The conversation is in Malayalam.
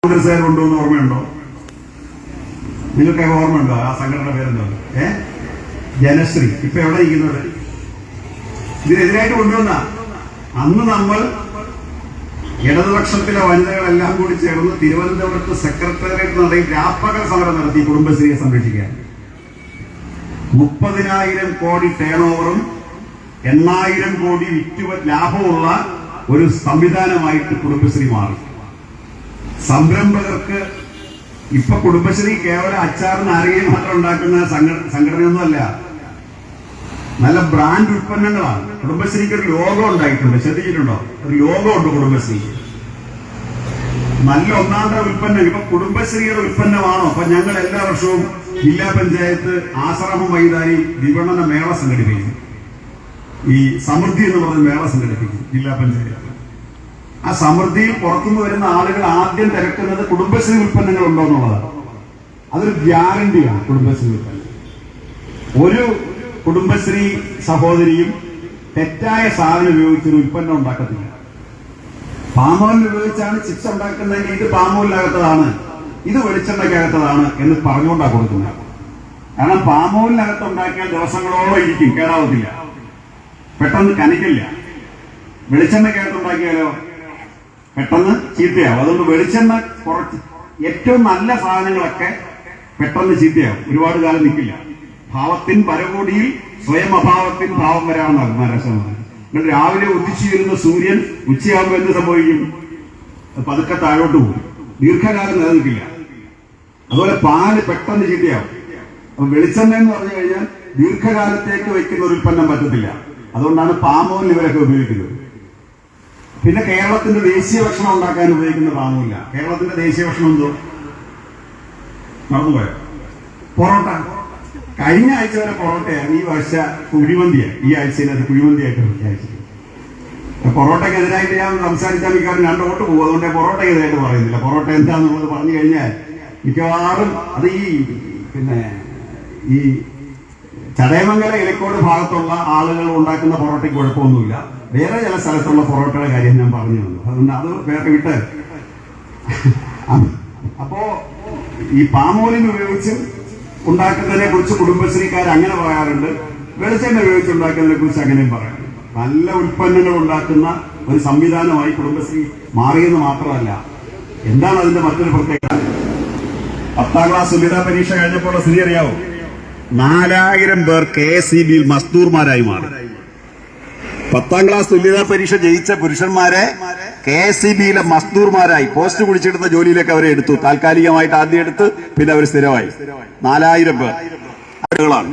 കോൺഗ്രസ്സുകാരുണ്ടോ എന്ന് ഓർമ്മയുണ്ടോ? നിങ്ങൾക്ക് ഓർമ്മയുണ്ടോ ആ സംഘടന പേരെന്തോ? ജനശ്രീ. ഇപ്പൊ എവിടെ ഇരിക്കുന്നത്? ഇതിനെതിരായിട്ട് കൊണ്ടുവന്ന അന്ന് നമ്മൾ ഇടതുപക്ഷത്തിലെ വനിതകളെല്ലാം കൂടി ചേർന്ന് തിരുവനന്തപുരത്ത് സെക്രട്ടേറിയറ്റ് നടത്തി വ്യാപക സമരം നടത്തി കുടുംബശ്രീയെ സംരക്ഷിക്കാൻ. 30,000 കോടി ടേൺ ഓവറും 8,000 കോടി ലാഭമുള്ള ഒരു സംവിധാനമായിട്ട് കുടുംബശ്രീ മാറി. സംരംഭകർക്ക് ഇപ്പൊ കുടുംബശ്രീ കേവലം അച്ചാറിന് നാരങ്ങയും മാത്രം ഉണ്ടാക്കുന്ന സംഘടനയൊന്നുമല്ല, നല്ല ബ്രാൻഡ് ഉൽപ്പന്നങ്ങളാണ്. കുടുംബശ്രീക്ക് ഒരു ലോഗോ ഉണ്ടായിട്ടുണ്ട്, ശ്രദ്ധിച്ചിട്ടുണ്ടോ? ഒരു ലോഗോ ഉണ്ട് കുടുംബശ്രീക്ക്. നല്ല ഒന്നാന്തര ഉൽപ്പന്നം. ഇപ്പൊ കുടുംബശ്രീയുടെ ഉൽപ്പന്നമാണോ? അപ്പൊ ഞങ്ങൾ എല്ലാ വർഷവും ജില്ലാ പഞ്ചായത്ത് ആശ്രമം മൈതാനി വിപണന മേള സംഘടിപ്പിക്കും. ഈ സമൃദ്ധി എന്ന് പറഞ്ഞ മേള സംഘടിപ്പിക്കും ജില്ലാ പഞ്ചായത്ത്. ആ സമൃദ്ധിയിൽ പുറത്തുനിന്ന് വരുന്ന ആളുകൾ ആദ്യം തിരക്കുന്നത് കുടുംബശ്രീ ഉൽപ്പന്നങ്ങൾ ഉണ്ടോ എന്നുള്ളതാണ്. അതൊരു ഗ്യാരണ്ടിയാണ് കുടുംബശ്രീ ഉൽപ്പന്നം. ഒരു കുടുംബശ്രീ സഹോദരിയും തെറ്റായ സാധനം ഉപയോഗിച്ചൊരു ഉൽപ്പന്നം ഉണ്ടാക്കത്തില്ല. പാമോയിൽ ഉപയോഗിച്ചാണ് ചിപ്സ് ഉണ്ടാക്കുന്നതെങ്കിൽ ഇത് പാമോയിലകത്തതാണ്, ഇത് വെളിച്ചെണ്ണയ്ക്കകത്തതാണ് എന്ന് പറഞ്ഞുകൊണ്ടാണ് കൊടുക്കുന്നത്. കാരണം പാമോയിലിനകത്ത് ഉണ്ടാക്കിയാൽ ദിവസങ്ങളോളം ഇരിക്കും, കേടാവത്തില്ല, പെട്ടെന്ന് കനിക്കില്ല. വെളിച്ചെണ്ണയ്ക്കകത്ത് ഉണ്ടാക്കിയാലോ പെട്ടെന്ന് ചീത്തയാവും. അതുകൊണ്ട് വെളിച്ചെണ്ണ കുറച്ച്, ഏറ്റവും നല്ല സാധനങ്ങളൊക്കെ പെട്ടെന്ന് ചീത്തയാവും, ഒരുപാട് കാലം നിൽക്കില്ല. ഭാവത്തിൻ പരകോടിയിൽ സ്വയം അഭാവത്തിൻ ഭാവം വരാമെന്നാണ് മഹാരാഷ്ട്രം. എന്നിട്ട് രാവിലെ ഉദിച്ചുയരുന്ന സൂര്യൻ ഉച്ചയാകുമ്പോൾ എന്ത് സംഭവിക്കും? പതുക്കെ താഴോട്ട് പോകും, ദീർഘകാലം നിലനിൽക്കില്ല. അതുപോലെ പാല് പെട്ടെന്ന് ചീത്തയാവും. അപ്പൊ വെളിച്ചെണ്ണ എന്ന് പറഞ്ഞു കഴിഞ്ഞാൽ ദീർഘകാലത്തേക്ക് വയ്ക്കുന്ന ഒരു ഉൽപ്പന്നം പറ്റത്തില്ല. അതുകൊണ്ടാണ് പാമോയിൽ ഇവരൊക്കെ ഉപയോഗിക്കുന്നത്. പിന്നെ കേരളത്തിന്റെ ദേശീയ ഭക്ഷണം ഉണ്ടാക്കാൻ ഉപയോഗിക്കുന്ന പാമോയില്ല. കേരളത്തിന്റെ ദേശീയ ഭക്ഷണം എന്തോ മറന്നുപോയോ? പൊറോട്ട. കഴിഞ്ഞ ആഴ്ച വരെ പൊറോട്ടയാണ്, ഈ വർഷ കുഴിമന്തിയാണ്. ഈ ആഴ്ചയിലത് കുഴിമന്തിയായിട്ട് പ്രഖ്യാപിച്ചിട്ടുണ്ട്. പൊറോട്ടയ്ക്കെതിരായിട്ട് ഞാൻ സംസാരിച്ചാൽ മിക്കവാറും 2 വോട്ട് പോകും. അതുകൊണ്ട് പൊറോട്ടയ്ക്കെതിരായിട്ട് പറയുന്നില്ല. പൊറോട്ട എന്താണെന്നുള്ളത് പറഞ്ഞു കഴിഞ്ഞാൽ മിക്കവാറും അത് ഈ ചടയമംഗല ഇലക്കോട് ഭാഗത്തുള്ള ആളുകൾ ഉണ്ടാക്കുന്ന പൊറോട്ടയ്ക്ക് കുഴപ്പമൊന്നുമില്ല. വേറെ ചില സ്ഥലത്തുള്ള പൊറോട്ടയുടെ കാര്യം ഞാൻ പറഞ്ഞു തന്നു. അതുകൊണ്ട് അത് വേറെ വിട്ട്. അപ്പോ ഈ പാമോലിൻ ഉപയോഗിച്ച് ഉണ്ടാക്കുന്നതിനെ കുറിച്ച് കുടുംബശ്രീക്കാർ അങ്ങനെ പറയാറുണ്ട്, വെളിച്ചെണ്ണ ഉപയോഗിച്ച് ഉണ്ടാക്കുന്നതിനെ കുറിച്ച് അങ്ങനെയും പറയാറുണ്ട്. നല്ല ഉൽപ്പന്നങ്ങൾ ഉണ്ടാക്കുന്ന ഒരു സംവിധാനമായി കുടുംബശ്രീ മാറിയെന്ന് മാത്രമല്ല, എന്താണ് അതിന്റെ മറ്റൊരു പ്രത്യേകത? 10ാം ക്ലാസ് തുല്യതാ പരീക്ഷ കഴിഞ്ഞപ്പോൾ സ്ഥിതി അറിയാവോ? 4,000 പേർ KSEBയിൽ മസ്ദൂർമാരായി മാറി. 10ാം ക്ലാസ് തുല്യതാ പരീക്ഷ ജയിച്ച പുരുഷന്മാരെ KSEBയിലെ മസ്ദൂർമാരായി, പോസ്റ്റ് കുടിച്ചിടുന്ന ജോലിയിലേക്ക് അവരെ എടുത്തു. താൽക്കാലികമായിട്ട് ആദ്യം എടുത്ത് പിന്നെ അവർ സ്ഥിരമായി. 4,000 പേർ ആളുകളാണ്.